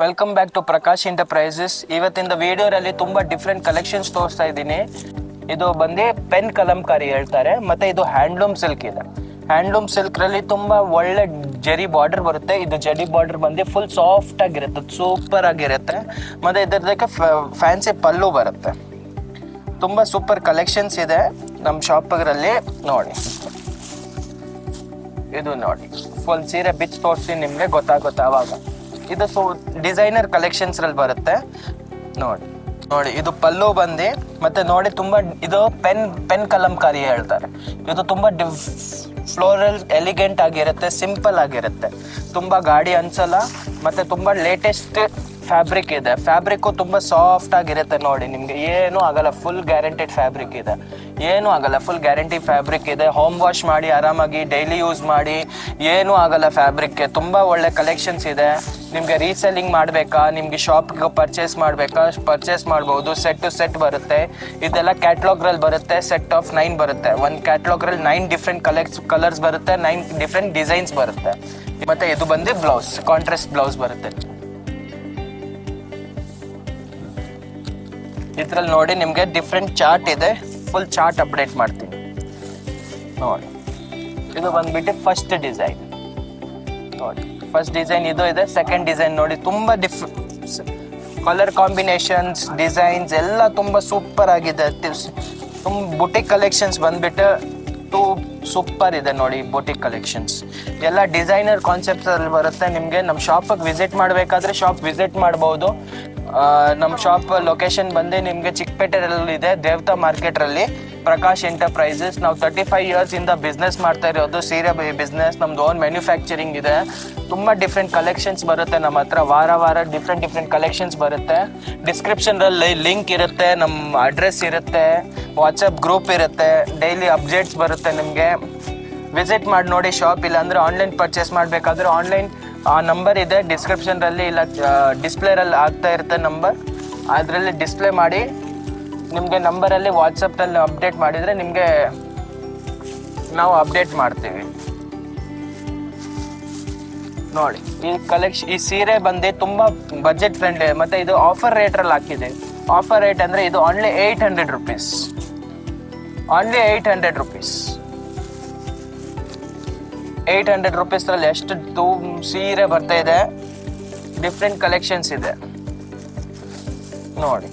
Welcome back to Prakash enterprises. ಇವತ್ತಿನ ವಿಡಿಯೋದಲ್ಲಿ ತುಂಬಾ ಡಿಫ್ರೆಂಟ್ ಕಲೆಕ್ಷನ್ಸ್ ತೋರಿಸ್ತಾ ಇದ್ದೀನಿ. ಇದು ಬಂದು ಪೆನ್ ಕಲಂಕಾರಿ ಹೇಳ್ತಾರೆ, ಮತ್ತೆ ಇದು ಹ್ಯಾಂಡ್ಲೂಮ್ ಸಿಲ್ಕ್ ಇದೆ. ಹ್ಯಾಂಡ್ಲೂಮ್ ಸಿಲ್ಕ್ ರಲ್ಲಿ ತುಂಬಾ ಒಳ್ಳೆ ಜರಿ ಬಾರ್ಡರ್ ಬರುತ್ತೆ. ಇದು ಜರಿ ಬಾರ್ಡರ್ ಬಂದು ಫುಲ್ ಸಾಫ್ಟ್ ಆಗಿರುತ್ತೆ, ಸೂಪರ್ ಆಗಿರುತ್ತೆ. ಮತ್ತೆ ಇದಕ್ಕೆ ಫ್ಯಾನ್ಸಿ ಪಲ್ಲು ಬರುತ್ತೆ. ತುಂಬಾ ಸೂಪರ್ ಕಲೆಕ್ಷನ್ಸ್ ಇದೆ ನಮ್ಮ ಶಾಪ್ಗಳಲ್ಲಿ. ನೋಡಿ, ಇದು ನೋಡಿ, ಫುಲ್ ಸೀರೆ ಬಿಚ್ ತೋರಿಸಿ ನಿಮ್ಗೆ ಗೊತ್ತಾಗುತ್ತೆ ಅವಾಗ. ಇದು ಡಿಸೈನರ್ ಕಲೆಕ್ಷನ್ಸ್ ರಲ್ಲಿ ಬರುತ್ತೆ. ನೋಡಿ ನೋಡಿ, ಇದು ಪಲ್ಲು ಬಂದು, ಮತ್ತೆ ನೋಡಿ ತುಂಬಾ ಇದು ಪೆನ್ ಕಲಂಕಾರಿ ಹೇಳ್ತಾರೆ. ಇದು ತುಂಬಾ ಫ್ಲೋರಲ್ ಎಲಿಗೆಂಟ್ ಆಗಿರುತ್ತೆ, ಸಿಂಪಲ್ ಆಗಿರುತ್ತೆ, ತುಂಬಾ ಗಾಡಿ ಅನ್ಸಲ್ಲ. ಮತ್ತೆ ತುಂಬಾ ಲೇಟೆಸ್ಟ್ ಫ್ಯಾಬ್ರಿಕ್ ಇದೆ. ಫ್ಯಾಬ್ರಿಕ್ ತುಂಬಾ ಸಾಫ್ಟ್ ಆಗಿರುತ್ತೆ. ನೋಡಿ, ನಿಮ್ಗೆ ಏನು ಆಗಲ್ಲ, ಫುಲ್ ಗ್ಯಾರಂಟೆಡ್ ಫ್ಯಾಬ್ರಿಕ್ ಇದೆ, ಏನು ಆಗಲ್ಲ, ಫುಲ್ ಗ್ಯಾರಂಟಿ ಫ್ಯಾಬ್ರಿಕ್ ಇದೆ. ಹೋಮ್ ವಾಶ್ ಮಾಡಿ ಆರಾಮಾಗಿ ಡೈಲಿ ಯೂಸ್ ಮಾಡಿ, ಏನು ಆಗಲ್ಲ ಫ್ಯಾಬ್ರಿಕ್ಗೆ. ತುಂಬಾ ಒಳ್ಳೆ ಕಲೆಕ್ಷನ್ಸ್ ಇದೆ. ನಿಮ್ಗೆ ರೀಸೆಲ್ಲಿಂಗ್ ಮಾಡಬೇಕಾ, ನಿಮ್ಗೆ ಶಾಪ್ಗೆ ಪರ್ಚೇಸ್ ಮಾಡಬೇಕಾ, ಪರ್ಚೇಸ್ ಮಾಡ್ಬೋದು. ಸೆಟ್ ಟು ಸೆಟ್ ಬರುತ್ತೆ. ಇದೆಲ್ಲ ಕ್ಯಾಟ್ಲಾಗ್ರಲ್ಲಿ ಬರುತ್ತೆ. ಸೆಟ್ ಆಫ್ 9 ಬರುತ್ತೆ. ಒಂದು ಕ್ಯಾಟ್ಲಾಗ್ರಲ್ಲಿ 9 ಡಿಫ್ರೆಂಟ್ ಕಲರ್ಸ್ ಬರುತ್ತೆ, 9 ಡಿಫ್ರೆಂಟ್ ಡಿಸೈನ್ಸ್ ಬರುತ್ತೆ. ಮತ್ತೆ ಇದು ಬಂದು ಬ್ಲೌಸ್, ಕಾಂಟ್ರಾಸ್ಟ್ ಬ್ಲೌಸ್ ಬರುತ್ತೆ. ಇದ್ರಲ್ಲಿ ನೋಡಿ ನಿಮ್ಗೆ ಡಿಫ್ರೆಂಟ್ ಚಾರ್ಟ್ ಇದೆ. ಫುಲ್ ಚಾರ್ಟ್ ಅಪ್ಡೇಟ್ ಮಾಡ್ತೀನಿ ನೋಡಿ. ಇದು ಬಂದ್ಬಿಟ್ಟು ಫಸ್ಟ್ ಡಿಸೈನ್ ನೋಡಿ. ಫಸ್ಟ್ ಡಿಸೈನ್ ಇದು ಇದೆ. ಸೆಕೆಂಡ್ ಡಿಸೈನ್ ನೋಡಿ, ತುಂಬಾ ಕಲರ್ ಕಾಂಬಿನೇಷನ್ಸ್, ಡಿಸೈನ್ಸ್ ಎಲ್ಲ ತುಂಬಾ ಸೂಪರ್ ಆಗಿದೆ. ತುಂಬ ಬುಟಿಕ್ ಕಲೆಕ್ಷನ್ಸ್ ಬಂದ್ಬಿಟ್ಟು ಸೂಪರ್ ಇದೆ ನೋಡಿ. ಬುಟಿಕ್ ಕಲೆಕ್ಷನ್ಸ್ ಎಲ್ಲ ಡಿಸೈನರ್ ಕಾನ್ಸೆಪ್ಟ್ಸ್ ಅಲ್ಲಿ ಬರುತ್ತೆ. ನಿಮಗೆ ನಮ್ಮ ಶಾಪಿಗೆ ವಿಸಿಟ್ ಮಾಡಬೇಕಾದ್ರೆ ಶಾಪ್ ವಿಸಿಟ್ ಮಾಡ್ಬೋದು. ನಮ್ಮ ಶಾಪ್ ಲೊಕೇಶನ್ ಬಂದು ನಿಮಗೆ ಚಿಕ್ಕಪೇಟೆಯಲ್ಲಿ ಇದೆ, ದೇವತಾ ಮಾರ್ಕೆಟ್ರಲ್ಲಿ, ಪ್ರಕಾಶ್ ಎಂಟರ್ಪ್ರೈಸಸ್. ನಾವು 35 years ಇಂದ ಬಿಸ್ನೆಸ್ ಮಾಡ್ತಾ ಇರೋದು, ಸೀರೆ ಬಿಸ್ನೆಸ್. ನಮ್ದು ಓನ್ ಮ್ಯಾನುಫ್ಯಾಕ್ಚರಿಂಗ್ ಇದೆ. ತುಂಬ ಡಿಫ್ರೆಂಟ್ ಕಲೆಕ್ಷನ್ಸ್ ಬರುತ್ತೆ ನಮ್ಮ ಹತ್ರ. ವಾರ ಡಿಫ್ರೆಂಟ್ ಕಲೆಕ್ಷನ್ಸ್ ಬರುತ್ತೆ. ಡಿಸ್ಕ್ರಿಪ್ಷನಲ್ಲಿ ಲಿಂಕ್ ಇರುತ್ತೆ, ನಮ್ಮ ಅಡ್ರೆಸ್ ಇರುತ್ತೆ, ವಾಟ್ಸಪ್ ಗ್ರೂಪ್ ಇರುತ್ತೆ, ಡೈಲಿ ಅಪ್ಡೇಟ್ಸ್ ಬರುತ್ತೆ. ನಿಮಗೆ ವಿಸಿಟ್ ಮಾಡಿ ನೋಡಿ ಶಾಪ್. ಇಲ್ಲ ಅಂದರೆ ಆನ್ಲೈನ್ ಪರ್ಚೇಸ್ ಮಾಡಬೇಕಾದ್ರೆ ಆನ್ಲೈನ್ ಆ ನಂಬರ್ ಇದೆ ಡಿಸ್ಕ್ರಿಪ್ಷನ್ನಲ್ಲಿ, ಇಲ್ಲ ಡಿಸ್ಪ್ಲೇರಲ್ಲಿ ಆಗ್ತಾ ಇರುತ್ತೆ ನಂಬರ್. ಅದರಲ್ಲಿ ಡಿಸ್ಪ್ಲೇ ಮಾಡಿ ನಿಮಗೆ ನಂಬರಲ್ಲಿ ವಾಟ್ಸಪ್ನಲ್ಲಿ ಅಪ್ಡೇಟ್ ಮಾಡಿದರೆ ನಿಮಗೆ ನಾವು ಅಪ್ಡೇಟ್ ಮಾಡ್ತೀವಿ. ನೋಡಿ, ಈ ಸೀರೆ ಬಂದು ತುಂಬ ಬಜೆಟ್ ಫ್ರೆಂಡ್ಲಿ. ಮತ್ತು ಇದು ಆಫರ್ ರೇಟ್ರಲ್ಲಿ ಹಾಕಿದೆ. ಆಫರ್ ರೇಟ್ ಅಂದರೆ ಇದು only 800 rupees. Only 800 rupees. 800 rupees ಎಷ್ಟು ಸೀರೆ ಬರ್ತಾ ಇದೆ. ಡಿಫ್ರೆಂಟ್ ಕಲೆಕ್ಷನ್ಸ್ ಇದೆ ನೋಡಿ.